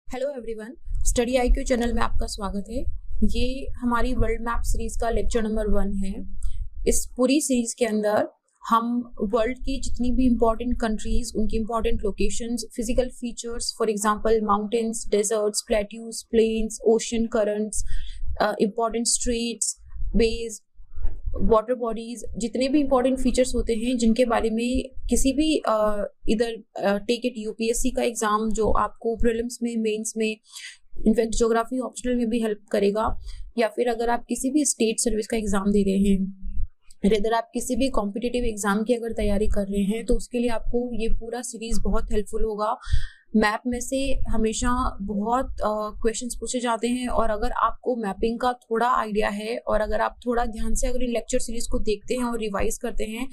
Hello everyone, study IQ channel में आपका स्वागत है। ये हमारी वर्ल्ड मैप सीरीज का लेक्चर नंबर 1 है। इस पूरी सीरीज के अंदर हम वर्ल्ड की जितनी भी इम्पोर्टेंट कंट्रीज, उनकी important locations, physical features, for example mountains, deserts, plateaus, plains, ocean currents, important straits, bays, water bodies, जितने भी इंपॉर्टेंट फीचर्स होते हैं जिनके बारे में किसी भी इधर टेक इट यूपीएससी का एग्जाम जो आपको प्रीलिम्स में, मेंस में, इनफैक्ट ज्योग्राफी ऑप्शनल में भी हेल्प करेगा, या फिर अगर आप किसी भी स्टेट सर्विस का एग्जाम दे रहे हैं, अगर आप किसी भी कॉम्पिटिटिव एग्जाम की अगर तैयारी कर रहे हैं, तो उसके लिए आपको ये पूरा सीरीज बहुत हेल्पफुल होगा। मैप में से हमेशा बहुत क्वेश्चंस पूछे जाते हैं, और अगर आपको मैपिंग का थोड़ा आइडिया है और अगर आप थोड़ा ध्यान से अगर इन लेक्चर सीरीज को देखते हैं और रिवाइज करते हैं,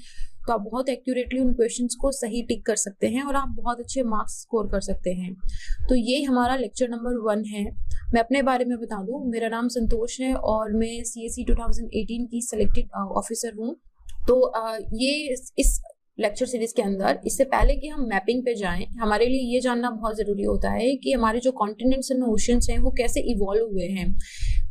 तो आप बहुत एक्यूरेटली उन क्वेश्चंस को सही टिक कर सकते हैं और आप बहुत अच्छे मार्क्स स्कोर कर सकते हैं। तो ये हमारा लेक्चर नंबर 1 है। मैं अपने बारे में बता दूं, मेरा नाम संतोष है और मैं CSE 2018 की सिलेक्टेड ऑफिसर हूँ। तो ये इस लेक्चर सीरीज के अंदर, इससे पहले कि हम मैपिंग पे जाएं, हमारे लिए ये जानना बहुत जरूरी होता है कि हमारे जो कॉन्टिनेंट्स एंड ओशंस हैं वो कैसे इवॉल्व हुए हैं।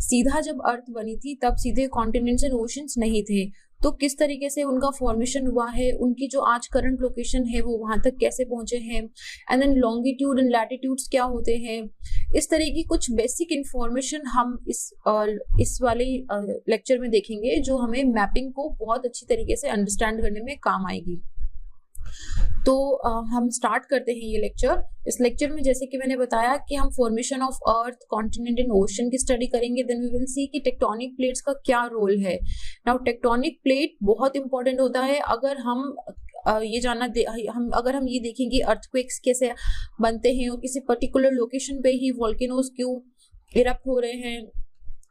सीधा जब अर्थ बनी थी तब सीधे कॉन्टिनेंट्स एंड ओशंस नहीं थे, तो किस तरीके से उनका फॉर्मेशन हुआ है, उनकी जो आज करंट लोकेशन है वो वहां तक कैसे पहुंचे हैं, and then longitude and latitudes क्या होते हैं। इस तरह की कुछ बेसिक इंफॉर्मेशन हम इस वाले लेक्चर में देखेंगे, जो हमें मैपिंग को बहुत अच्छी तरीके से अंडरस्टैंड करने में काम आएगी। तो हम स्टार्ट करते हैं ये लेक्चर। इस लेक्चर में जैसे कि मैंने बताया कि हम formation of earth, continent and ocean की स्टडी करेंगे। देन वी विल सी कि टेक्टोनिक प्लेट्स का क्या रोल है। नाउ टेक्टोनिक प्लेट बहुत इंपॉर्टेंट होता है। अगर हम अगर हम ये देखें कि अर्थक्वेक्स कैसे बनते हैं और किसी पर्टिकुलर लोकेशन पे ही वोल्केनोज क्यों इरप्ट हो रहे हैं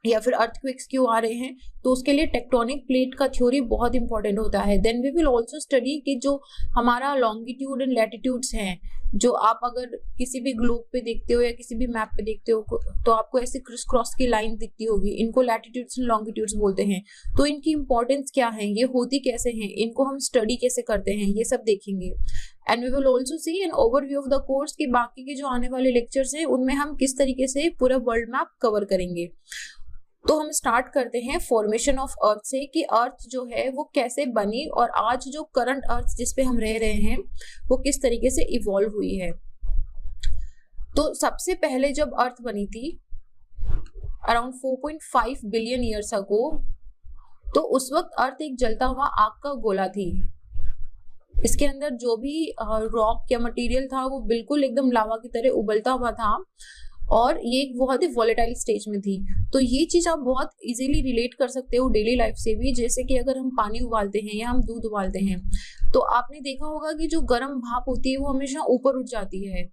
या फिर अर्थक्वेक्स क्यों आ रहे हैं, तो उसके लिए टेक्टोनिक प्लेट का थ्योरी बहुत इंपॉर्टेंट होता है। Then we will also study कि जो हमारा लॉन्गिट्यूड एंड लैटिट्यूड्स हैं, जो आप अगर किसी भी ग्लोब पे देखते हो या किसी भी मैप पे देखते हो, तो आपको ऐसे क्रिस क्रॉस की लाइन दिखती होगी, इनको लैटिट्यूड्स एंड लॉन्गिट्यूड्स बोलते हैं। तो इनकी इंपॉर्टेंस क्या है, ये होती कैसे हैं, इनको हम स्टडी कैसे करते हैं, ये सब देखेंगे। And we will also see an overview of the course की बाकी के जो आने वाले लेक्चर्स हैं उनमें हम किस तरीके से पूरा वर्ल्ड मैप कवर करेंगे। तो हम स्टार्ट करते हैं फॉर्मेशन ऑफ अर्थ से, कि अर्थ जो है वो कैसे बनी और आज जो करंट अर्थ जिस पे हम रह रहे हैं वो किस तरीके से इवॉल्व हुई है। तो सबसे पहले जब अर्थ बनी थी अराउंड 4.5 बिलियन ईयर्स अगो, तो उस वक्त अर्थ एक जलता हुआ आग का गोला थी। इसके अंदर जो भी रॉक या मटेरियल था वो बिल्कुल एकदम लावा की तरह उबलता हुआ था और ये एक बहुत ही वॉलेटाइल स्टेज में थी। तो ये चीज आप बहुत इजीली रिलेट कर सकते हो डेली लाइफ से भी। जैसे कि अगर हम पानी उबालते हैं या हम दूध उबालते हैं, तो आपने देखा होगा कि जो गर्म भाप होती है वो हमेशा ऊपर उठ जाती है।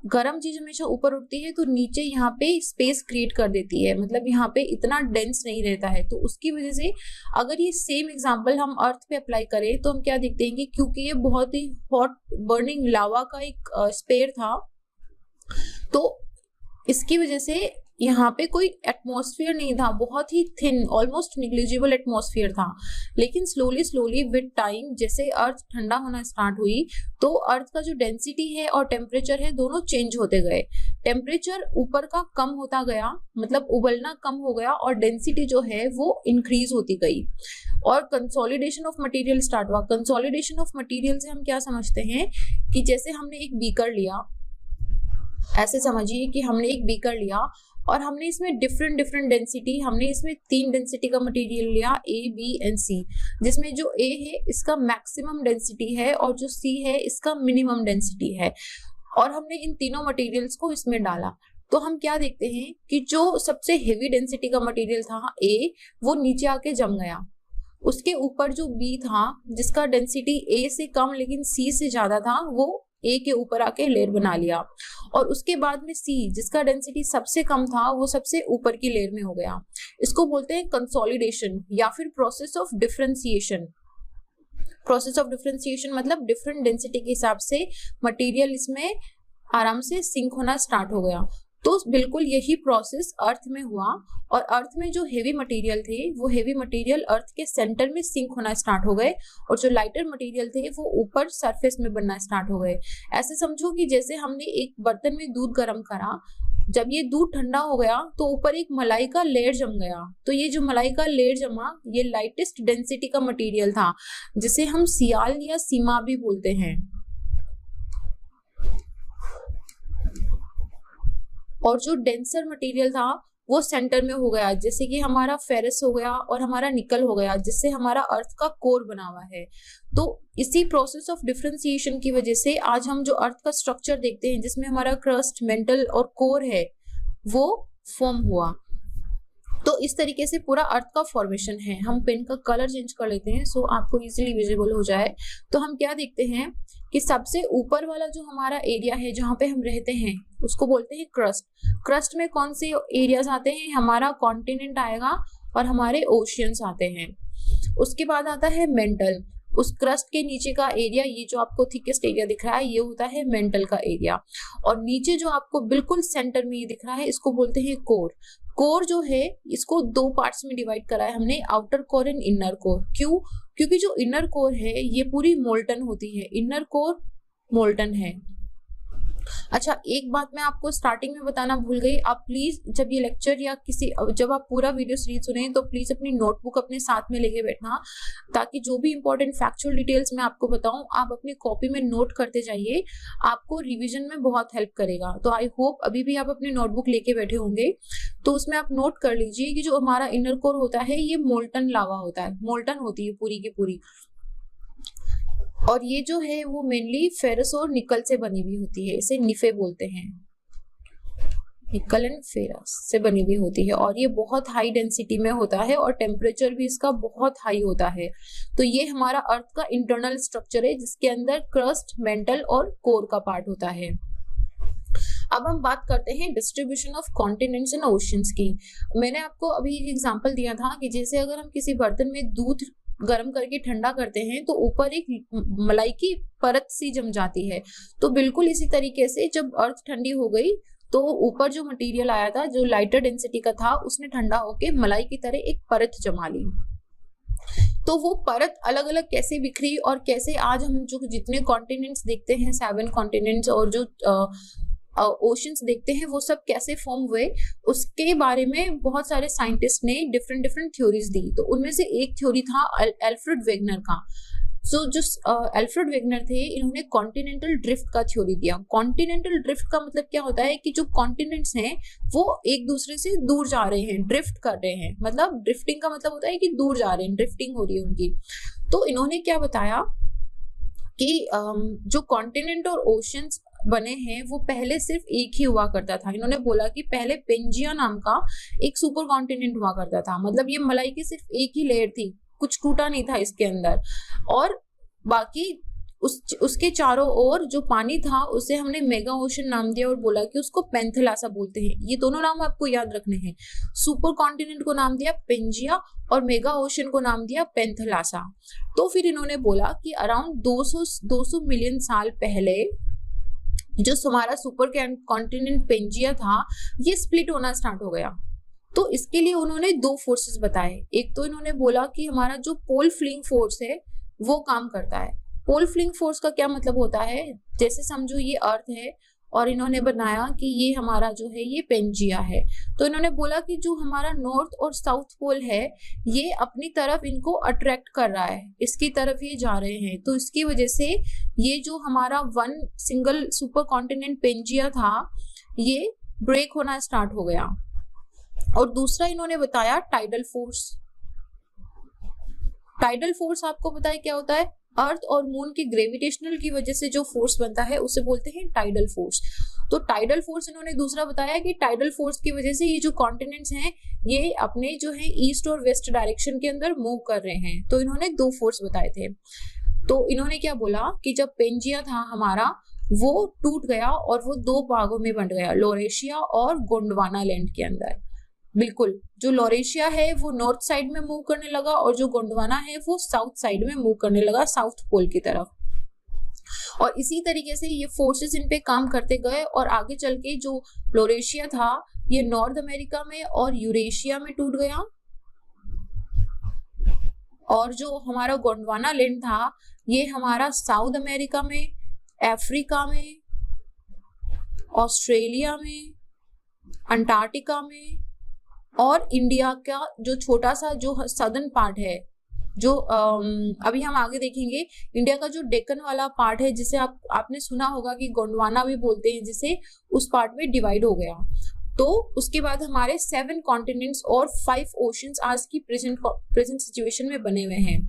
गर्म चीज हमेशा ऊपर उठती है तो नीचे यहाँ पे स्पेस क्रिएट कर देती है, मतलब यहाँ पे इतना डेंस नहीं रहता है। तो उसकी वजह से अगर ये सेम एग्जांपल हम अर्थ पे अप्लाई करें तो हम क्या देखते हैं कि क्योंकि ये बहुत ही हॉट बर्निंग लावा का एक स्पेयर था, तो इसकी वजह से यहाँ पे कोई एटमॉस्फेयर नहीं था, बहुत ही थिन, ऑलमोस्ट निग्लिजिबल एटमॉस्फेयर था। लेकिन स्लोली विद टाइम जैसे अर्थ ठंडा होना स्टार्ट हुई, तो अर्थ का जो डेंसिटी है और टेम्परेचर है दोनों चेंज होते गए। टेम्परेचर ऊपर का कम होता गया, मतलब उबलना कम हो गया, और डेंसिटी जो है वो इंक्रीज होती गई और कंसोलिडेशन ऑफ मटेरियल स्टार्ट हुआ। कंसोलिडेशन ऑफ मटेरियल से हम क्या समझते हैं कि जैसे हमने एक बीकर लिया, ऐसे समझिए कि हमने एक बीकर लिया और हमने इसमें डिफरेंट डेंसिटी, हमने इसमें 3 डेंसिटी का मटेरियल लिया, A, B एंड C, जिसमें जो A है इसका मैक्सिमम डेंसिटी है और जो C है इसका मिनिमम डेंसिटी है, और हमने इन तीनों मटेरियल्स को इसमें डाला। तो हम क्या देखते हैं कि जो सबसे हेवी डेंसिटी का मटेरियल था A, वो नीचे आके जम गया। उसके ऊपर जो B था जिसका डेंसिटी A से कम लेकिन C से ज्यादा था, वो A के ऊपर आके लेयर बना लिया, और उसके बाद में C जिसका डेंसिटी सबसे कम था वो सबसे ऊपर की लेयर में हो गया। इसको बोलते हैं कंसोलिडेशन या फिर process of differentiation. Process of differentiation मतलब डिफरेंट डेंसिटी के हिसाब से मटेरियल इसमें आराम से सिंक होना स्टार्ट हो गया। तो बिल्कुल यही प्रोसेस अर्थ में हुआ, और अर्थ में जो हेवी मटेरियल थे वो हेवी मटेरियल अर्थ के सेंटर में सिंक होना स्टार्ट हो गए, और जो लाइटर मटेरियल थे वो ऊपर सरफेस में बनना स्टार्ट हो गए। ऐसे समझो कि जैसे हमने एक बर्तन में दूध गर्म करा, जब ये दूध ठंडा हो गया तो ऊपर एक मलाई का लेयर जम गया। तो ये जो मलाई का लेयर जमा, ये लाइटेस्ट डेंसिटी का मटेरियल था, जिसे हम सियाल या सीमा भी बोलते हैं। और जो डेंसर मटेरियल था वो सेंटर में हो गया, जैसे कि हमारा फेरस हो गया और हमारा निकल हो गया, जिससे हमारा अर्थ का कोर बना हुआ है। तो इसी प्रोसेस ऑफ डिफरेंशिएशन की वजह से आज हम जो अर्थ का स्ट्रक्चर देखते हैं, जिसमें हमारा क्रस्ट, मेंटल और कोर है, वो फॉर्म हुआ। तो इस तरीके से पूरा अर्थ का फॉर्मेशन है। हम पेन का कलर चेंज कर लेते हैं सो आपको इजीली विजिबल हो जाए। तो हम क्या देखते हैं कि सबसे ऊपर वाला जो हमारा एरिया है जहाँ पे हम रहते हैं उसको बोलते हैं क्रस्ट। क्रस्ट में कौन से एरियाज आते हैं? हमारा कॉन्टिनेंट आएगा और हमारे ओशियंस आते हैं। उसके बाद आता है मेंटल। उस क्रस्ट के नीचे का एरिया, ये जो आपको थिकेस्ट एरिया दिख रहा है, ये होता है मेंटल का एरिया। और नीचे जो आपको बिल्कुल सेंटर में ये दिख रहा है, इसको बोलते हैं कोर। कोर जो है इसको दो पार्ट्स में डिवाइड करा है हमने, outer core and inner core. क्यों? क्योंकि जो इनर कोर है ये पूरी मोल्टन होती है, इनर कोर मोल्टन है। अच्छा, एक बात मैं आपको स्टार्टिंग में बताना भूल गई। आप प्लीज जब ये लेक्चर या जब आप पूरा वीडियो सीरीज सुने तो प्लीज अपनी नोटबुक अपने साथ में लेके बैठना, ताकि जो भी इंपॉर्टेंट फैक्चुअल डिटेल्स मैं आपको बताऊं आप अपनी कॉपी में नोट करते जाइए, आपको रिविजन में बहुत हेल्प करेगा। तो आई होप अभी भी आप अपनी नोटबुक लेके बैठे होंगे, तो उसमें आप नोट कर लीजिए कि जो हमारा इनर कोर होता है ये मोल्टन लावा होता है, मोल्टन होती है पूरी की पूरी। और ये जो है वो मेनली फेरस और निकल से बनी हुई होती है, इसे निफे बोलते हैं, निकल एंड फेरस से बनी हुई होती है। और ये बहुत हाई डेंसिटी में होता है और टेम्परेचर भी इसका बहुत हाई होता है। तो ये हमारा अर्थ का इंटरनल स्ट्रक्चर है, जिसके अंदर क्रस्ट, मेंटल और कोर का पार्ट होता है। अब हम बात करते हैं distribution of continents and oceans की। मैंने आपको अभी एक एग्जांपल दिया था कि जैसे अगर हम किसी बर्तन में दूध गर्म करके ठंडा करते हैं तो ऊपर एक मलाई की परत सी जम जाती है। तो बिल्कुल इसी तरीके से जब अर्थ ठंडी हो गई तो ऊपर जो मटेरियल आया था, जो लाइटर डेंसिटी का था, उसने ठंडा होके मलाई की तरह एक परत जमा ली। तो वो परत अलग अलग कैसे बिखरी और कैसे आज हम जो जितने कॉन्टिनेंट्स देखते हैं, 7 कॉन्टिनेंट्स, और जो ओशंस देखते हैं, वो सब कैसे फॉर्म हुए, उसके बारे में बहुत सारे साइंटिस्ट ने डिफरेंट डिफरेंट थ्योरीज दी। तो उनमें से एक थ्योरी था एल्फ्रेड वेगनर का। जो एल्फ्रेड वेगनर थे, इन्होंने कॉन्टिनेंटल ड्रिफ्ट का थ्योरी दिया। कॉन्टिनेंटल ड्रिफ्ट का मतलब क्या होता है कि जो कॉन्टिनेंट्स हैं वो एक दूसरे से दूर जा रहे हैं, ड्रिफ्ट कर रहे हैं। मतलब ड्रिफ्टिंग का मतलब होता है कि दूर जा रहे हैं, ड्रिफ्टिंग हो रही है उनकी। तो इन्होंने क्या बताया कि जो कॉन्टिनेंट और ओशंस बने हैं वो पहले सिर्फ एक ही हुआ करता था। इन्होंने बोला कि पहले पेंजिया नाम का एक सुपर कॉन्टिनेंट हुआ करता था। मतलब ये मलाई की सिर्फ एक ही लेयर थी, कुछ टूटा नहीं था इसके अंदर, और बाकी उसके चारों ओर जो पानी था उसे हमने मेगा ओशन नाम दिया और बोला कि उसको पेंथेलासा बोलते हैं। ये दोनों नाम आपको याद रखने हैं। सुपर कॉन्टिनेंट को नाम दिया पेंजिया और मेगा ओशन को नाम दिया पेंथेलासा। तो फिर इन्होंने बोला कि अराउंड 200 मिलियन साल पहले जो हमारा सुपर कॉन्टिनेंट पेंजिया था, ये स्प्लिट होना स्टार्ट हो गया। तो इसके लिए उन्होंने 2 फोर्सेस बताए। एक तो इन्होंने बोला कि हमारा जो पोल फ्लिंग फोर्स है वो काम करता है। पोल फ्लिंग फोर्स का क्या मतलब होता है, जैसे समझो ये अर्थ है और इन्होंने बनाया कि ये हमारा जो है ये पेंजिया है। तो इन्होंने बोला कि जो हमारा नॉर्थ और साउथ पोल है ये अपनी तरफ इनको अट्रैक्ट कर रहा है, इसकी तरफ ये जा रहे हैं। तो इसकी वजह से ये जो हमारा one single super continent Pangaea था ये ब्रेक होना स्टार्ट हो गया। और दूसरा इन्होंने बताया टाइडल फोर्स। टाइडल फोर्स आपको पता है क्या होता है? अर्थ और मून की ग्रेविटेशनल की वजह से जो फोर्स बनता है उसे बोलते हैं टाइडल फोर्स। तो टाइडल फोर्स इन्होंने दूसरा बताया कि टाइडल फोर्स की वजह से ये जो कॉन्टिनेंट्स हैं ये अपने जो है ईस्ट और वेस्ट डायरेक्शन के अंदर मूव कर रहे हैं। तो इन्होंने 2 फोर्स बताए थे। तो इन्होंने क्या बोला कि जब पेंजिया था हमारा वो टूट गया और वो 2 भागों में बंट गया, लोरेशिया और गोंडवाना लैंड के अंदर। बिल्कुल, जो लोरेशिया है वो नॉर्थ साइड में मूव करने लगा और जो गोंडवाना है वो साउथ साइड में मूव करने लगा, साउथ पोल की तरफ। और इसी तरीके से ये फोर्सेस इन पे काम करते गए और आगे चल के जो लोरेशिया था ये नॉर्थ अमेरिका में और यूरेशिया में टूट गया, और जो हमारा गोंडवाना लैंड था ये हमारा साउथ अमेरिका में, अफ्रीका में, ऑस्ट्रेलिया में अंटार्कटिका में और इंडिया का जो छोटा सा जो सदर्न पार्ट है, जो अभी हम आगे देखेंगे, इंडिया का जो डेक्कन वाला पार्ट है जिसे आपने सुना होगा कि गोंडवाना भी बोलते हैं, जिसे उस पार्ट में डिवाइड हो गया। तो उसके बाद हमारे 7 कॉन्टिनेंट्स और 5 ओशंस आज की प्रेजेंट सिचुएशन में बने हुए हैं।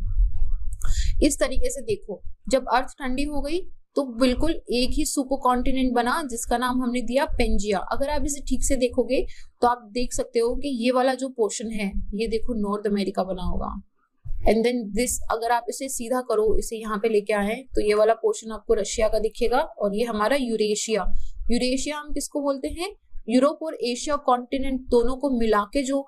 इस तरीके से देखो, जब अर्थ ठंडी हो गई तो बिल्कुल एक ही सुपर कॉन्टिनेंट बना जिसका नाम हमने दिया पेंजिया। अगर आप इसे ठीक से देखोगे तो आप देख सकते हो कि ये वाला जो पोर्शन है, ये देखो नॉर्थ अमेरिका बना होगा, एंड देन दिस, अगर आप इसे सीधा करो, इसे यहाँ पे लेके आए तो ये वाला पोर्शन आपको रशिया का दिखेगा, और ये हमारा यूरेशिया। यूरेशिया हम किसको बोलते हैं? यूरोप और एशिया कॉन्टिनेंट दोनों को मिला के जो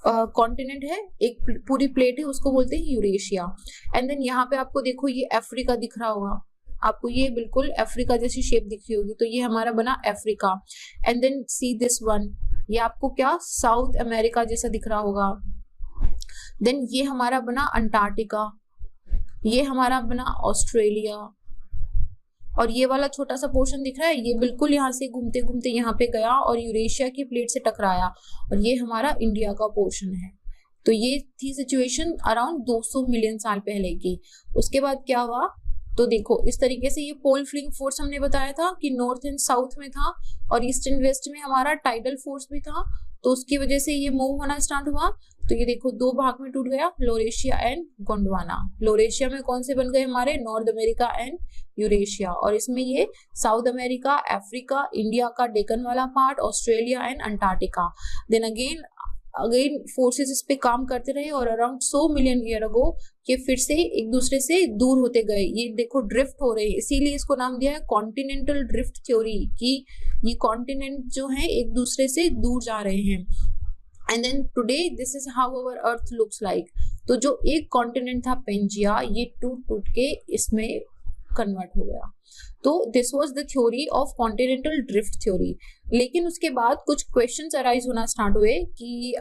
कॉन्टिनेंट है, एक पूरी प्लेट है, उसको बोलते हैं यूरेशिया। एंड देन यहाँ पे आपको देखो ये अफ्रीका दिख रहा होगा आपको, ये बिल्कुल अफ्रीका जैसी शेप दिख रही होगी, तो ये हमारा बना Africa. And then see this one, ये आपको क्या साउथ अमेरिका जैसा दिख रहा होगा। देन ये हमारा बना अंटार्कटिका, ये हमारा बना ऑस्ट्रेलिया, और ये वाला छोटा सा पोर्शन दिख रहा है, ये बिल्कुल यहाँ से घूमते घूमते यहाँ पे गया और यूरेशिया की प्लेट से टकराया, और ये हमारा इंडिया का पोर्शन है। तो ये थी सिचुएशन अराउंड 200 मिलियन साल पहले की। उसके बाद क्या हुआ, तो देखो इस तरीके से ये पोल फ्लिंग फोर्स हमने बताया था कि नॉर्थ एंड साउथ में था, और ईस्ट एंड वेस्ट में हमारा टाइडल फोर्स भी था, तो उसकी वजह से ये मूव होना स्टार्ट हुआ। तो ये देखो 2 भाग में टूट गया, लोरेशिया एंड गोंडवाना। लोरेशिया में कौन से बन गए हमारे? नॉर्थ अमेरिका एंड यूरेशिया, और इसमें ये साउथ अमेरिका, अफ्रीका, इंडिया का डेक्कन वाला part, Australia and Antarctica. Then again forces इस पे काम करते रहे, और अराउंड 100 मिलियन ईयर अगो ये फिर से एक दूसरे से दूर होते गए। ये देखो ड्रिफ्ट हो रहे हैं, इसीलिए इसको नाम दिया है कॉन्टिनेंटल ड्रिफ्ट थ्योरी, कि ये कॉन्टिनेंट जो है एक दूसरे से दूर जा रहे हैं। And then today this is how our earth looks like. तो जो एक कॉन्टिनेंट था पेंजिया, ये टूट टूट के इसमें कन्वर्ट हो गया। तो this was the theory of continental drift theory. लेकिन उसके बाद कुछ क्वेश्चंस अराइज होना स्टार्ट हुए कि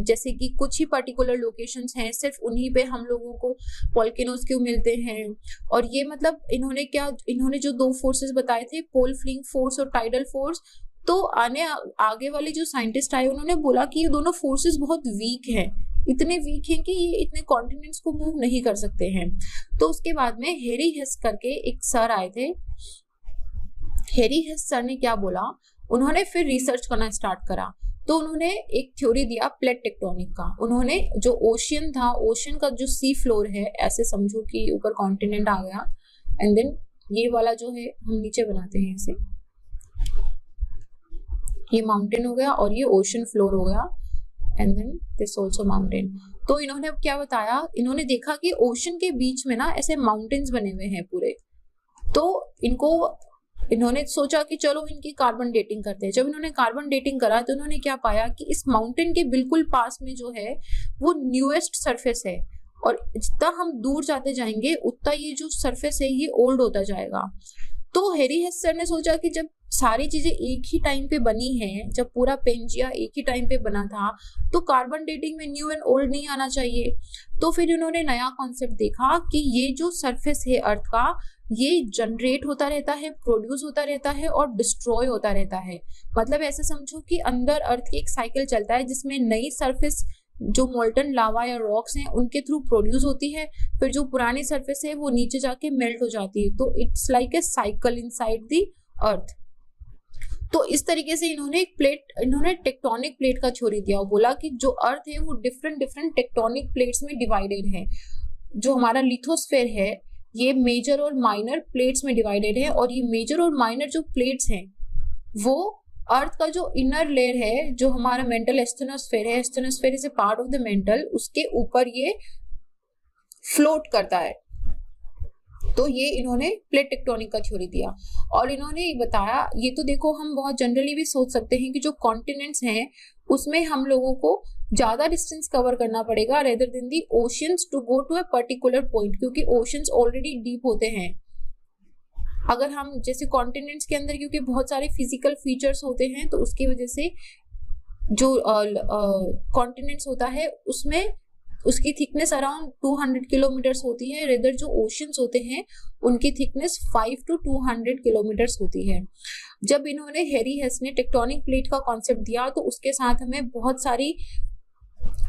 जैसे कि कुछ ही पर्टिकुलर लोकेशंस हैं, सिर्फ उन्हीं पे हम लोगों को वोल्केनोज क्यों मिलते हैं। और ये मतलब इन्होंने जो 2 फोर्सेस बताए थे, पोल फ्लिंग फोर्स और टाइडल फोर्स, तो आगे वाले जो साइंटिस्ट आए उन्होंने बोला कि ये दोनों फोर्सेस बहुत वीक हैं, इतने वीक हैं कि ये इतने कॉन्टिनेंट्स को मूव नहीं कर सकते हैं। तो उसके बाद में हेरी हेस करके एक सर आए थे। हेरी हेस सर ने क्या बोला, उन्होंने फिर रिसर्च करना स्टार्ट करा। तो उन्होंने एक थ्योरी दिया प्लेट टेक्टोनिक का। उन्होंने जो ओशियन था, ओशियन का जो सी फ्लोर है, ऐसे समझो कि ऊपर कॉन्टिनेंट आ गया, एंड देन ये वाला जो है हम नीचे बनाते हैं इसे, ये माउंटेन हो गया और ये ओशन फ्लोर हो गया, and then this also mountain. तो इन्होंने अब क्या बताया, इन्होंने देखा कि ओशन के बीच में ना ऐसे माउंटेन्स बने हुए हैं पूरे। तो इन्होंने सोचा कि चलो इनकी कार्बन डेटिंग करते हैं। जब इन्होंने कार्बन डेटिंग करा तो इन्होंने क्या पाया कि इस माउंटेन के बिल्कुल पास में जो है वो न्यूएस्ट सरफेस है, और जितना हम दूर जाते जाएंगे उतना ये जो सरफेस है ये ओल्ड होता जाएगा। तो हेरी हेस सर ने सोचा कि जब सारी चीजें एक ही टाइम पे बनी हैं, जब पूरा पेंजिया एक ही टाइम पे बना था, तो कार्बन डेटिंग में न्यू एंड ओल्ड नहीं आना चाहिए। तो फिर इन्होंने नया कॉन्सेप्ट देखा कि ये जो सरफेस है अर्थ का, ये जनरेट होता रहता है, प्रोड्यूस होता रहता है और डिस्ट्रॉय होता रहता है। मतलब ऐसे समझो कि अंदर अर्थ की एक साइकिल चलता है जिसमें नई सरफेस जो मोल्टन लावा या रॉक्स हैं उनके थ्रू प्रोड्यूस होती है, फिर जो पुरानी सरफेस है वो नीचे जाके मेल्ट हो जाती है। तो it's like a cycle inside the earth. तो इस तरीके से इन्होंने टेक्टोनिक प्लेट का थ्योरी दिया और बोला कि जो अर्थ है वो डिफरेंट टेक्टोनिक प्लेट्स में डिवाइडेड है। जो हमारा लिथोस्फेयर है ये मेजर और माइनर प्लेट्स में डिवाइडेड है, और ये मेजर और माइनर जो प्लेट्स हैं वो अर्थ का जो इनर लेयर है, जो हमारा मेंटल एस्थेनोस्फेयर है, asthenosphere is a part of the mental, उसके ऊपर ये फ्लोट करता है। तो ये इन्होंने प्लेट टेक्टोनिक का थ्योरी दिया। और इन्होंने बताया, ये तो देखो हम बहुत जनरली भी सोच सकते हैं कि जो कॉन्टिनेंट्स हैं उसमें हम लोगों को ज्यादा डिस्टेंस कवर करना पड़ेगा rather than the oceans to go to a particular point, क्योंकि ओशियंस ऑलरेडी डीप होते हैं। अगर हम जैसे कॉन्टिनेंट्स के अंदर क्योंकि बहुत सारे फिजिकल फीचर्स होते हैं, तो उसकी वजह से जो कॉन्टिनेंट्स होता है उसमें उसकी थिकनेस अराउंड 200 किलोमीटर्स होती है, रेदर जो ओशंस होते हैं उनकी थिकनेस 5 to 200 किलोमीटर्स होती है। जब इन्होंने हैरी हेस ने टेक्टोनिक प्लेट का कॉन्सेप्ट दिया तो उसके साथ हमें बहुत सारी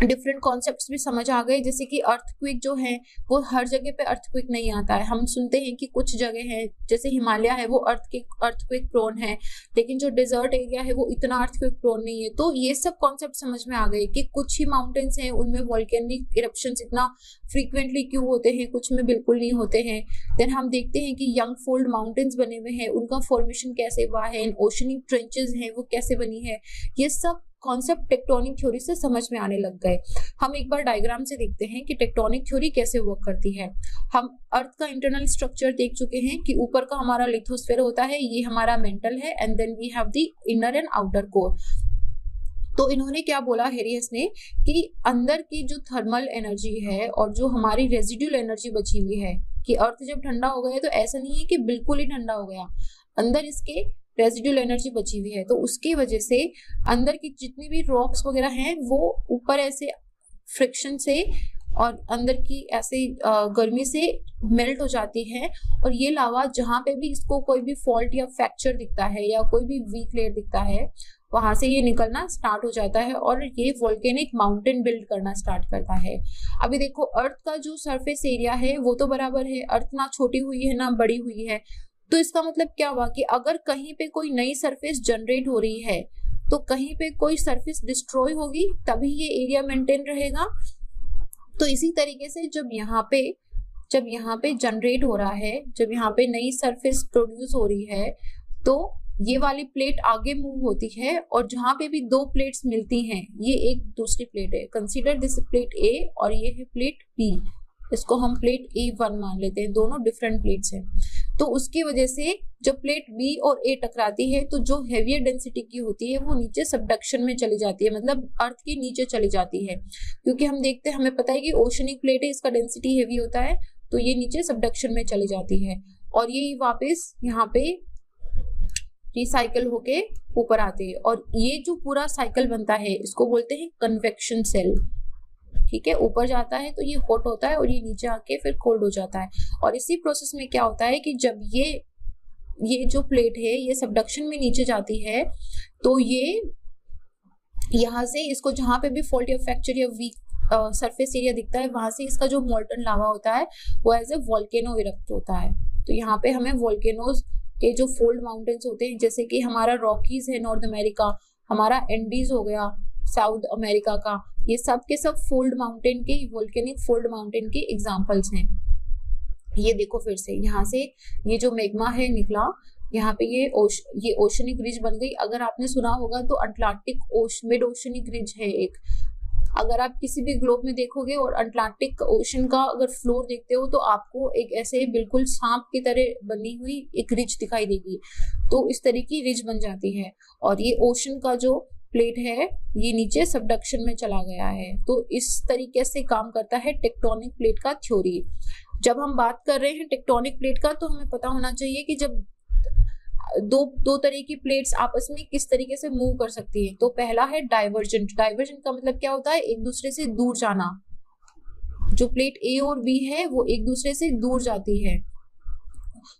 डिफरेंट कॉन्सेप्ट्स भी समझ आ गए, जैसे कि अर्थक्वेक जो है वो हर जगह पे अर्थक्वेक नहीं आता है। हम सुनते हैं कि कुछ जगह है जैसे हिमालय है वो अर्थक्वेक प्रोन है, लेकिन जो डेजर्ट एरिया है वो इतना अर्थक्वेक प्रोन नहीं है। तो ये सब कॉन्सेप्ट समझ में आ गए कि कुछ ही माउंटेन्स हैं उनमें वॉल्केनिक इरप्शंस इतना फ्रीक्वेंटली क्यों होते हैं, कुछ में बिल्कुल नहीं होते हैं। देन हम देखते हैं कि यंग फोल्ड माउंटेन्स बने हुए हैं, उनका फॉर्मेशन कैसे हुआ है, ओशनिक ट्रेंचेस हैं वो कैसे बनी है, ये सब कॉन्सेप्ट टेक्टोनिक थ्योरी से समझ में आने लग गए। हम एक बार डायग्राम से देखते हैं कि टेक्टोनिक थ्योरी कैसे वर्क करती है। हम अर्थ का इंटरनल स्ट्रक्चर देख चुके हैं कि ऊपर का हमारा लिथोस्फीयर होता है, ये हमारा मेंटल है, and then we have the inner and outer core. तो इन्होंने क्या बोला हैरी हेस ने कि अंदर की जो थर्मल एनर्जी है और जो हमारी रेजिड्यूल एनर्जी बची हुई है, कि अर्थ जब ठंडा हो गया तो ऐसा नहीं है कि बिल्कुल ही ठंडा हो गया, अंदर इसके रेजिड्यूल एनर्जी बची हुई है। तो उसकी वजह से अंदर की जितनी भी रॉक्स वगैरह हैं वो ऊपर ऐसे फ्रिक्शन से और अंदर की ऐसे गर्मी से मेल्ट हो जाती है, और ये लावा जहाँ पे भी इसको कोई भी फॉल्ट या फ्रैक्चर दिखता है या कोई भी वीक लेयर दिखता है वहां से ये निकलना स्टार्ट हो जाता है और ये वोल्केनिक माउंटेन बिल्ड करना स्टार्ट करता है। अभी देखो अर्थ का जो सरफेस एरिया है वो तो बराबर है, अर्थ ना छोटी हुई है ना बड़ी हुई है। तो इसका मतलब क्या हुआ कि अगर कहीं पे कोई नई सरफेस जनरेट हो रही है तो कहीं पे कोई सरफेस डिस्ट्रॉय होगी तभी ये एरिया मेंटेन रहेगा। तो इसी तरीके से जब यहाँ पे जनरेट हो रहा है, जब यहाँ पे नई सरफेस प्रोड्यूस हो रही है तो ये वाली प्लेट आगे मूव होती है, और जहां पे भी दो प्लेट्स मिलती हैं, ये एक दूसरी प्लेट है, कंसीडर दिस प्लेट ए और ये है प्लेट बी, इसको हम प्लेट A1 मान लेते हैं, दोनों डिफरेंट प्लेट्स हैं। तो उसकी वजह से जब प्लेट बी और ए टकराती है तो जो हेवियर डेंसिटी की होती है वो नीचे सबडक्शन में चली जाती है, मतलब अर्थ के नीचे चली जाती है, क्योंकि हम देखते हैं, हमें पता है कि ओशनिक प्लेट है, इसका डेंसिटी हेवी होता है, तो ये नीचे सबडक्शन में चली जाती है और ये वापस यहाँ पे रिसाइकल होके ऊपर आते हैं। और ये जो पूरा साइकिल बनता है इसको बोलते हैं कन्वेक्शन सेल। ठीक है, ऊपर जाता है तो ये हॉट होता है और ये नीचे आके फिर कोल्ड हो जाता है। और इसी प्रोसेस में क्या होता है कि जब ये जो प्लेट है ये सबडक्शन में नीचे जाती है तो ये यहाँ से इसको जहाँ पे भी फॉल्ट या फ्रैक्चर या वीक सरफेस एरिया दिखता है वहां से इसका जो मोल्टन लावा होता है वो एज ए वॉल्केनो इरप्ट होता है। तो यहाँ पे हमें वॉल्केनोज के जो फोल्ड माउंटेन्स होते हैं, जैसे कि हमारा रॉकीज है नॉर्थ अमेरिका, हमारा एंडीज हो गया साउथ अमेरिका का, ये सब के सब फोल्ड माउंटेन के, वोल्केनिक फोल्ड माउंटेन के एग्जांपल्स हैं। ये देखो फिर से यहाँ से ये जो मैग्मा है निकला, यहाँ पे ये ओशनिक रिज बन गई। अगर आपने सुना होगा तो अटलांटिक मिड ओशनिक रिज है एक, अगर आप किसी भी ग्लोब में देखोगे और अटलांटिक ओशन का अगर फ्लोर देखते हो तो आपको एक ऐसे बिल्कुल सांप की तरह बनी हुई एक रिज दिखाई देगी। तो इस तरह की रिज बन जाती है और ये ओशन का जो प्लेट है ये नीचे सबडक्शन में चला गया है। तो इस तरीके से काम करता है टेक्टोनिक प्लेट का थ्योरी। जब हम बात कर रहे हैं टेक्टोनिक प्लेट का तो हमें पता होना चाहिए कि जब दो तरह की प्लेट्स आपस में किस तरीके से मूव कर सकती है। तो पहला है डाइवर्जेंट। डाइवर्जेंट का मतलब क्या होता है, एक दूसरे से दूर जाना। जो प्लेट ए और बी है वो एक दूसरे से दूर जाती है।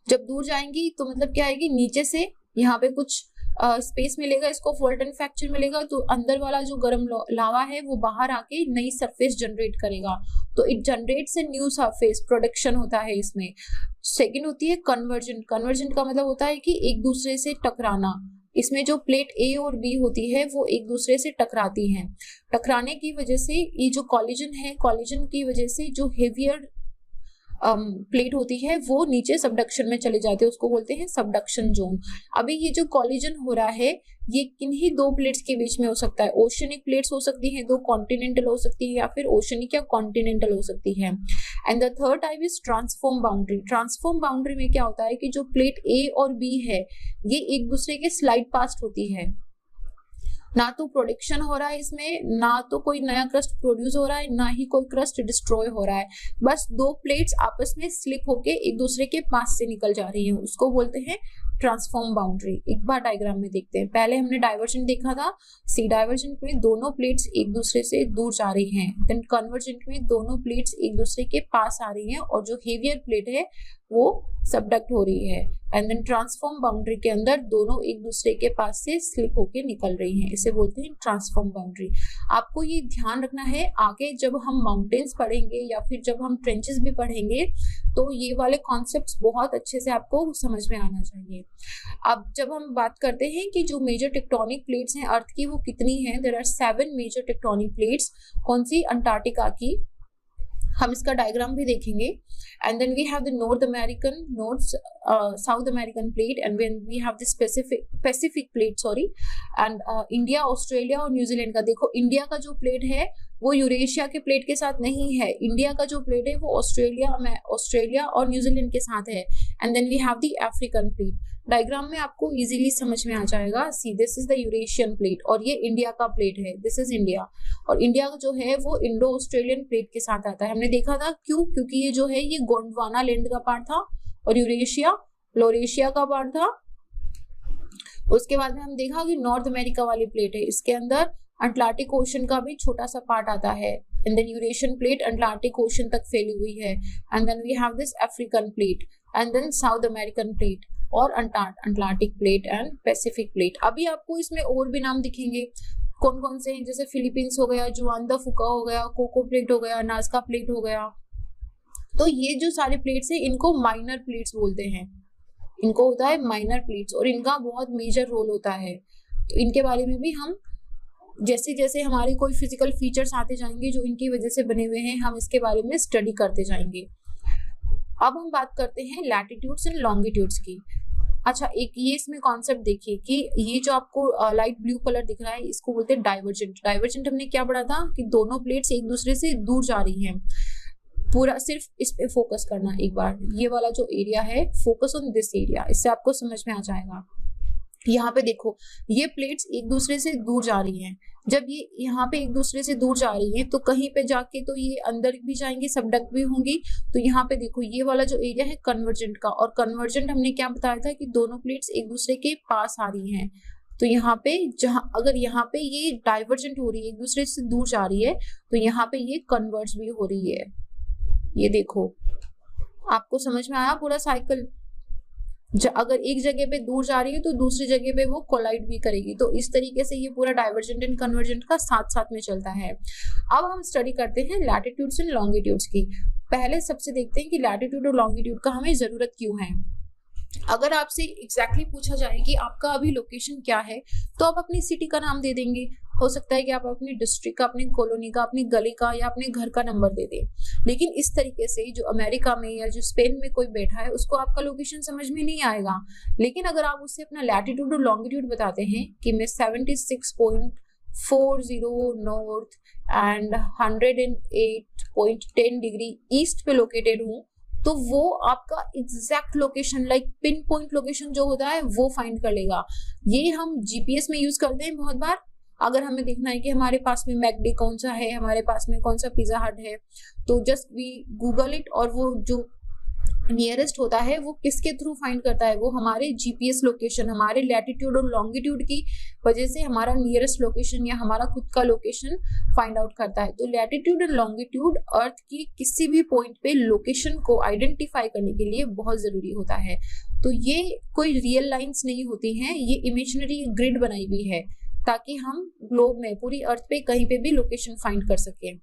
जब दूर जाएंगी तो मतलब क्या आएगी, नीचे से यहाँ पे कुछ स्पेस मिलेगा, इसको फॉल्टन फ्रैक्चर मिलेगा, तो अंदर वाला जो गर्म लावा है वो बाहर आके नई सरफेस जनरेट करेगा। तो it generates a new surface, production होता है इसमें। सेकंड होती है कन्वर्जेंट। कन्वर्जेंट का मतलब होता है कि एक दूसरे से टकराना। इसमें जो प्लेट ए और बी होती है वो एक दूसरे से टकराती हैं। टकराने की वजह से ये जो कॉलिजन है, कॉलिजन की वजह से जो हेवियर प्लेट होती है वो नीचे सबडक्शन में चले जाते हैं, उसको बोलते हैं सबडक्शन जोन। अभी ये जो कॉलिजन हो रहा है ये किन्हीं दो प्लेट्स के बीच में हो सकता है। ओशनिक प्लेट्स हो सकती हैं, दो कॉन्टिनेंटल हो सकती है, या फिर ओशनिक या कॉन्टिनेंटल हो सकती है। And the third type is transform boundary. Transform boundary में क्या होता है कि जो प्लेट ए और बी है ये एक दूसरे के स्लाइड पास्ट होती है, ना तो प्रोडक्शन हो रहा है इसमें, ना तो कोई नया क्रस्ट प्रोड्यूस हो रहा है, ना ही कोई क्रस्ट डिस्ट्रॉय हो रहा है। बस दो प्लेट्स आपस में स्लिप होके एक दूसरे के पास से निकल जा रही है, उसको बोलते हैं ट्रांसफॉर्म बाउंड्री। एक बार डायग्राम में देखते हैं। पहले हमने डाइवर्जेंट देखा था, सी डाइवर्जेंट में दोनों प्लेट्स एक दूसरे से दूर जा रही हैं। देन कन्वर्जेंट में दोनों प्लेट्स एक दूसरे के पास आ रही हैं और जो हेवियर प्लेट है वो सबडक्ट हो रही है। एंड देन ट्रांसफॉर्म बाउंड्री के अंदर दोनों एक दूसरे के पास से स्लिप होके निकल रही हैं, इसे बोलते हैं ट्रांसफॉर्म बाउंड्री। आपको ये ध्यान रखना है, आगे जब हम माउंटेन्स पढ़ेंगे या फिर जब हम ट्रेंचेस भी पढ़ेंगे तो ये वाले कॉन्सेप्ट्स बहुत अच्छे से आपको समझ में आना चाहिए। अब जब हम बात करते हैं कि जो मेजर टेक्टोनिक प्लेट्स हैं अर्थ की वो कितनी हैं, there are 7 major tectonic plates. कौन सी? अंटार्कटिका की। हम इसका डायग्राम भी देखेंगे। And then we have the North American, South American plate, and we have the Pacific plate, sorry. And India, Australia और न्यूजीलैंड का। देखो इंडिया का जो प्लेट है वो यूरेशिया के प्लेट के साथ नहीं है। इंडिया का जो प्लेट है वो ऑस्ट्रेलिया और न्यूजीलैंड के साथ है। And then we have the African plate. Diagram में आपको इजीली समझ में आ जाएगा। See this is the Eurasian plate और ये इंडिया का प्लेट है, दिस इज इंडिया। और इंडिया जो है वो इंडो ऑस्ट्रेलियन प्लेट के साथ आता है। हमने देखा था क्यों, क्योंकि ये जो है ये गोंडवाना लैंड का पार्ट था और यूरेशिया लोरेशिया का पार्ट था। उसके बाद में हम देखा कि नॉर्थ अमेरिका वाली प्लेट है, इसके अंदर अटलांटिक ओशन का भी छोटा सा पार्ट आता है। And then Eurasian plate Atlantic ocean तक फैली हुई है। And then we have this African plate and then south American plate और Atlantic plate and Pacific plate. अभी आपको इसमें और भी नाम दिखेंगे, कौन कौन से हैं, जैसे फिलीपींस हो गया, जुआन द फुका हो गया, कोको प्लेट हो गया, नाजका प्लेट हो गया। तो ये जो सारे प्लेट्स हैं इनको माइनर प्लेट्स बोलते हैं, इनको होता है माइनर प्लेट्स और इनका बहुत मेजर रोल होता है। तो इनके बारे में भी हम जैसे जैसे हमारे कोई फिजिकल फीचर्स आते जाएंगे जो इनकी वजह से बने हुए हैं, हम इसके बारे में स्टडी करते जाएंगे। अब हम बात करते हैं लैटिट्यूड्स एंड लॉन्गिट्यूड्स की। अच्छा, एक ये इसमें कॉन्सेप्ट देखिए कि ये जो आपको लाइट ब्लू कलर दिख रहा है इसको बोलते हैं डाइवर्जेंट। डाइवर्जेंट हमने क्या पढ़ा था कि दोनों प्लेट्स एक दूसरे से दूर जा रही हैं। पूरा सिर्फ इस पे फोकस करना एक बार, ये वाला जो एरिया है, फोकस ऑन दिस एरिया, इससे आपको समझ में आ जाएगा। यहाँ पे देखो ये प्लेट्स एक दूसरे से दूर जा रही हैं। जब ये यहाँ पे एक दूसरे से दूर जा रही हैं तो कहीं पे जाके तो ये अंदर भी जाएंगी, सबडक्ट भी होंगी। तो यहाँ पे देखो ये वाला जो एरिया है कन्वर्जेंट का, और कन्वर्जेंट हमने क्या बताया था कि दोनों प्लेट्स एक दूसरे के पास आ रही हैं। तो यहाँ पे अगर यहाँ पे ये डाइवर्जेंट हो रही है, एक दूसरे से दूर जा रही है, तो यहाँ पे ये कन्वर्ज भी हो रही है। ये देखो, आपको समझ में आया पूरा साइकिल। अगर एक जगह पे दूर जा रही है तो दूसरी जगह पे वो कोलाइड भी करेगी। तो इस तरीके से ये पूरा डाइवर्जेंट एंड कन्वर्जेंट का साथ साथ में चलता है। अब हम स्टडी करते हैं लैटिट्यूड्स एंड लॉन्गिट्यूड्स की। पहले सबसे देखते हैं कि लैटिट्यूड और लॉन्गिट्यूड का हमें जरूरत क्यों है। अगर आपसे एग्जैक्टली पूछा जाए कि आपका अभी लोकेशन क्या है, तो आप अपनी सिटी का नाम दे देंगे। हो सकता है कि आप अपनी डिस्ट्रिक्ट का, अपनी कॉलोनी का, अपनी गली का या अपने घर का नंबर दे दें। लेकिन इस तरीके से जो अमेरिका में या जो स्पेन में कोई बैठा है उसको आपका लोकेशन समझ में नहीं आएगा। लेकिन अगर आप उससे अपना लैटिट्यूड और लॉन्गिट्यूड बताते हैं कि मैं 76.40 नॉर्थ एंड 108.10 डिग्री ईस्ट पे लोकेटेड हूँ, तो वो आपका exact location, like pin point location जो होता है वो फाइंड कर लेगा। ये हम जीपीएस में यूज करते हैं बहुत बार। अगर हमें देखना है कि हमारे पास में मैकडी कौन सा है, हमारे पास में कौन सा पिज्जा हट है, तो जस्ट वी गूगल इट और वो जो नियरेस्ट होता है वो किसके थ्रू फाइंड करता है, वो हमारे जीपीएस लोकेशन, हमारे लैटिट्यूड और लॉन्गिट्यूड की वजह से हमारा नियरेस्ट लोकेशन या हमारा खुद का लोकेशन फाइंड आउट करता है। तो लैटिट्यूड और लॉन्गिट्यूड अर्थ की किसी भी पॉइंट पे लोकेशन को आइडेंटिफाई करने के लिए बहुत जरूरी होता है। तो ये कोई रियल लाइंस नहीं होती हैं, ये इमेजिनरी ग्रिड बनाई हुई है ताकि हम ग्लोब में, पूरी अर्थ पे कहीं पे भी लोकेशन फाइंड कर सके।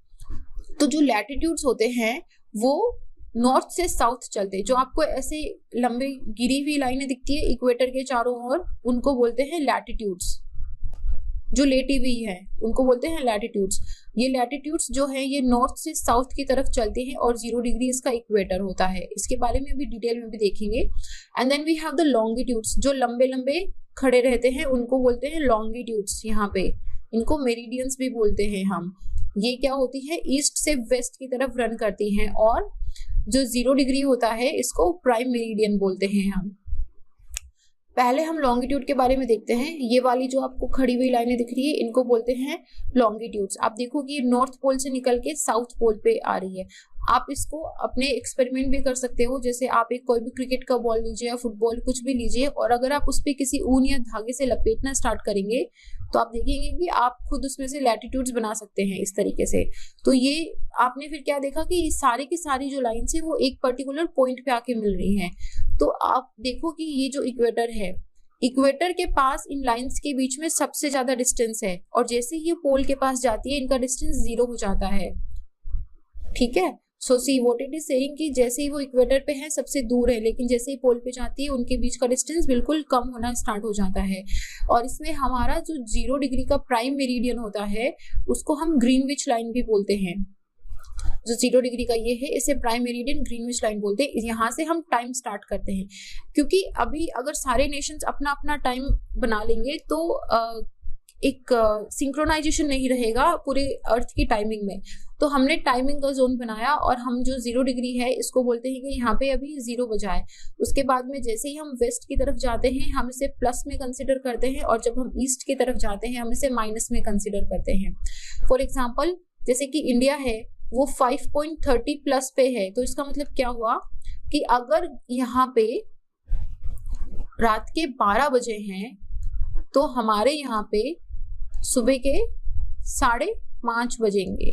तो जो लैटिट्यूड्स होते हैं वो नॉर्थ से साउथ चलते, जो आपको ऐसे लंबी गिरी हुई लाइनें दिखती है इक्वेटर के चारों ओर, उनको बोलते हैं लैटिट्यूड्स। जो लेटी हुई है उनको बोलते हैं लैटिट्यूड्स। ये लैटिट्यूड्स जो है ये नॉर्थ से साउथ की तरफ चलते हैं और 0 डिग्री इसका इक्वेटर होता है। इसके बारे में अभी डिटेल में भी देखेंगे। And then we have the longitudes, जो लंबे लंबे खड़े रहते हैं उनको बोलते हैं लॉन्गिट्यूड्स। यहाँ पे इनको मेरिडियंस भी बोलते हैं हम। ये क्या होती है, ईस्ट से वेस्ट की तरफ रन करती हैं, और जो 0 डिग्री होता है इसको प्राइम मेरिडियन बोलते हैं हम। पहले हम लॉन्गिट्यूड के बारे में देखते हैं। ये वाली जो आपको खड़ी हुई लाइनें दिख रही है इनको बोलते हैं लॉन्गिट्यूड्स। आप देखो कि नॉर्थ पोल से निकल के साउथ पोल पे आ रही है। आप इसको अपने एक्सपेरिमेंट भी कर सकते हो। जैसे आप एक कोई भी क्रिकेट का बॉल लीजिए या फुटबॉल कुछ भी लीजिए, और अगर आप उस पर किसी ऊन या धागे से लपेटना स्टार्ट करेंगे तो आप देखेंगे कि आप खुद उसमें से लैटिट्यूड्स बना सकते हैं इस तरीके से। तो ये आपने फिर क्या देखा कि सारी की सारी जो लाइन्स है वो एक पर्टिकुलर पॉइंट पे आके मिल रही हैं। तो आप देखो कि ये जो इक्वेटर है, इक्वेटर के पास इन लाइंस के बीच में सबसे ज्यादा डिस्टेंस है, और जैसे ही ये पोल के पास जाती है इनका डिस्टेंस 0 हो जाता है। ठीक है, so see what it is saying कि जैसे ही वो इक्वेटर पे है सबसे दूर है, लेकिन जैसे ही पोल पे जाती है उनके बीच का डिस्टेंस बिल्कुल कम होना स्टार्ट हो जाता है। और इसमें हमारा जो 0 डिग्री का प्राइम मेरिडियन होता है उसको हम ग्रीनविच लाइन भी बोलते हैं। जो 0 डिग्री का ये है इसे प्राइम मेरिडियन ग्रीनविच लाइन बोलते हैं। यहाँ से हम टाइम स्टार्ट करते हैं, क्योंकि अभी अगर सारे नेशंस अपना अपना टाइम बना लेंगे तो एक सिंक्रोनाइजेशन नहीं रहेगा पूरे अर्थ की टाइमिंग में। तो हमने टाइमिंग का जोन बनाया, और हम जो 0 डिग्री है इसको बोलते हैं कि यहाँ पे अभी 0 बजा है। उसके बाद में जैसे ही हम वेस्ट की तरफ जाते हैं हम इसे प्लस में कंसिडर करते हैं, और जब हम ईस्ट की तरफ जाते हैं हम इसे माइनस में कंसिडर करते हैं। फॉर एग्जाम्पल जैसे कि इंडिया है वो 5.30 प्लस पे है, तो इसका मतलब क्या हुआ कि अगर यहाँ पे रात के 12 बजे हैं तो हमारे यहाँ पे सुबह के 5:30 बजेंगे।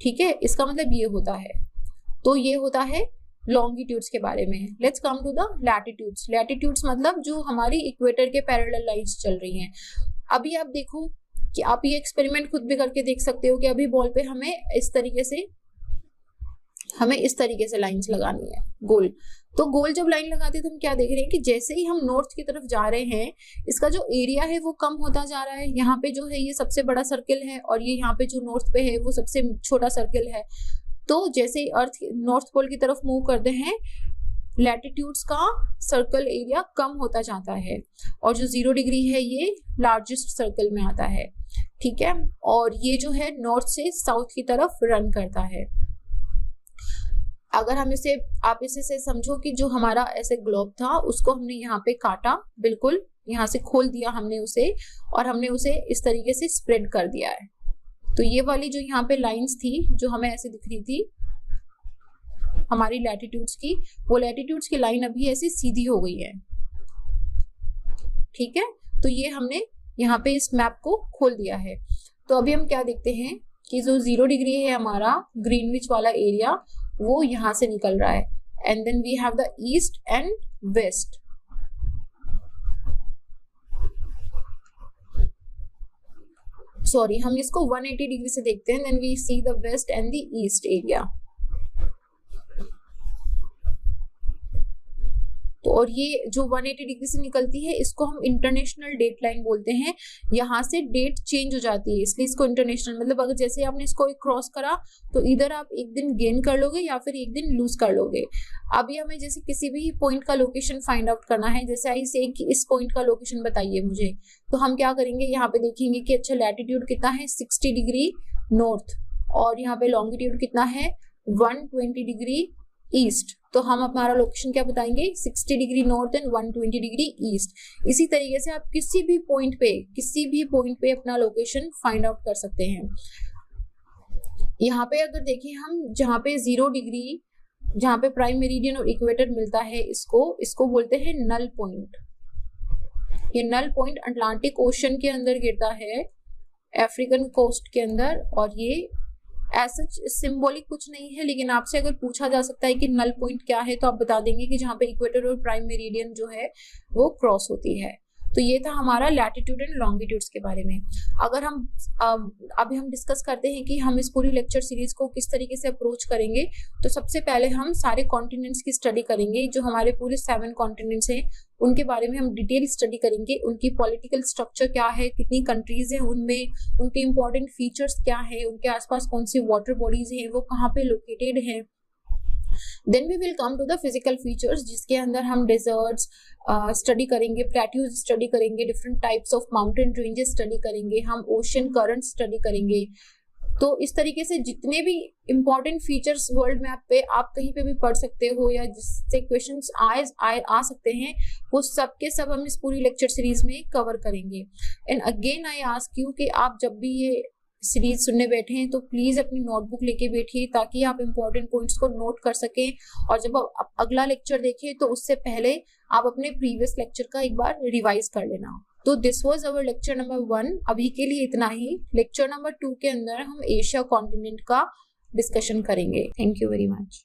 ठीक है, इसका मतलब ये होता है। तो ये होता है लॉन्गिट्यूड्स के बारे में। Let's come to the latitudes. Latitudes मतलब जो हमारी इक्वेटर के पैरेलल लाइंस चल रही हैं। अभी आप देखो कि आप ये एक्सपेरिमेंट खुद भी करके देख सकते हो कि अभी बॉल पे हमें इस तरीके से लाइंस लगानी है गोल। तो गोल जब लाइन लगाते हैं तो हम क्या देख रहे हैं कि जैसे ही हम नॉर्थ की तरफ जा रहे हैं इसका जो एरिया है वो कम होता जा रहा है। यहाँ पे जो है ये सबसे बड़ा सर्किल है, और ये यहाँ पे जो नॉर्थ पे है वो सबसे छोटा सर्किल है। तो जैसे ही अर्थ नॉर्थ पोल की तरफ मूव करते हैं लैटिट्यूड्स का सर्कल एरिया कम होता जाता है, और जो 0 डिग्री है ये लार्जेस्ट सर्कल में आता है। ठीक है, और ये जो है नॉर्थ से साउथ की तरफ रन करता है। अगर हम आप इसे से समझो कि जो हमारा ऐसे ग्लोब था उसको हमने यहाँ पे काटा, बिल्कुल यहाँ से खोल दिया हमने उसे, और हमने उसे इस तरीके से स्प्रेड कर दिया है। तो ये वाली जो यहाँ पे लाइंस थी जो हमें ऐसे दिख रही थी हमारी लैटिट्यूड्स की, वो लैटिट्यूड्स की लाइन अभी ऐसे सीधी हो गई है। ठीक है, तो ये हमने यहाँ पे इस मैप को खोल दिया है। तो अभी हम क्या देखते हैं कि जो 0 डिग्री है हमारा ग्रीनविच वाला एरिया वो यहाँ से निकल रहा है, and then we have the east and west. Sorry, हम इसको 180 डिग्री से देखते हैं, then we see the west and the east area. तो और ये जो 180 डिग्री से निकलती है इसको हम इंटरनेशनल डेट लाइन बोलते हैं। यहाँ से डेट चेंज हो जाती है इसलिए इसको इंटरनेशनल, मतलब अगर जैसे आपने इसको क्रॉस करा तो इधर आप एक दिन गेन कर लोगे या फिर एक दिन लूज कर लोगे। अभी हमें जैसे किसी भी पॉइंट का लोकेशन फाइंड आउट करना है, जैसे आई से कि इस पॉइंट का लोकेशन बताइए मुझे, तो हम क्या करेंगे यहाँ पे देखेंगे कि अच्छा लैटिट्यूड कितना है 60 डिग्री नॉर्थ, और यहाँ पे लॉन्गिट्यूड कितना है 120 डिग्री ईस्ट। तो हम हमारा लोकेशन क्या बताएंगे 60 degree north and 120 degree east. इसी तरीके से आप किसी भी पॉइंट पे अपना लोकेशन फाइंड आउट कर सकते हैं। यहाँ पे अगर देखें हम जहाँ पे 0 डिग्री जहाँ पे प्राइम मेरिडियन और इक्वेटर मिलता है इसको बोलते हैं नल पॉइंट। ये नल पॉइंट अटलांटिक ओशन के अंदर गिरता है, अफ्रीकन कोस्ट के अंदर, और ये ऐसा सिंबॉलिक कुछ नहीं है, लेकिन आपसे अगर पूछा जा सकता है कि नल पॉइंट क्या है तो आप बता देंगे कि जहाँ पे इक्वेटर और प्राइम मेरिडियन जो है वो क्रॉस होती है। तो ये था हमारा लैटिट्यूड एंड लॉन्गिट्यूड्स के बारे में। अगर हम अभी हम डिस्कस करते हैं कि हम इस पूरी लेक्चर सीरीज को किस तरीके से अप्रोच करेंगे, तो सबसे पहले हम सारे कॉन्टिनेंट्स की स्टडी करेंगे। जो हमारे पूरे 7 कॉन्टिनेंट्स हैं उनके बारे में हम डिटेल स्टडी करेंगे। उनकी पॉलिटिकल स्ट्रक्चर क्या है, कितनी कंट्रीज हैं उनमें, उनके इंपॉर्टेंट फीचर्स क्या है, उनके आसपास कौन सी वाटर बॉडीज हैं, वो कहाँ पे लोकेटेड हैं। Then we will come to the physical features, जिसके अंदर हम डेजर्ट्स स्टडी करेंगे, प्लेट्यूज स्टडी करेंगे, different types of mountain ranges study करेंगे, हम ओशन करंट स्टडी करेंगे। तो इस तरीके से जितने भी इंपॉर्टेंट फीचर्स वर्ल्ड मैप पे आप कहीं पे भी पढ़ सकते हो या जिससे क्वेश्चंस आ सकते हैं, वो सब के सब हम इस पूरी लेक्चर सीरीज में कवर करेंगे। And again I ask you कि आप जब भी ये सीरीज सुनने बैठे हैं तो प्लीज अपनी नोटबुक लेके बैठिए ताकि आप इंपॉर्टेंट पॉइंट्स को नोट कर सकें, और जब आप अगला लेक्चर देखें तो उससे पहले आप अपने प्रीवियस लेक्चर का एक बार रिवाइज कर लेना। तो this was our lecture number 1। अभी के लिए इतना ही। लेक्चर नंबर 2 के अंदर हम एशिया कॉन्टिनेंट का डिस्कशन करेंगे। Thank you very much.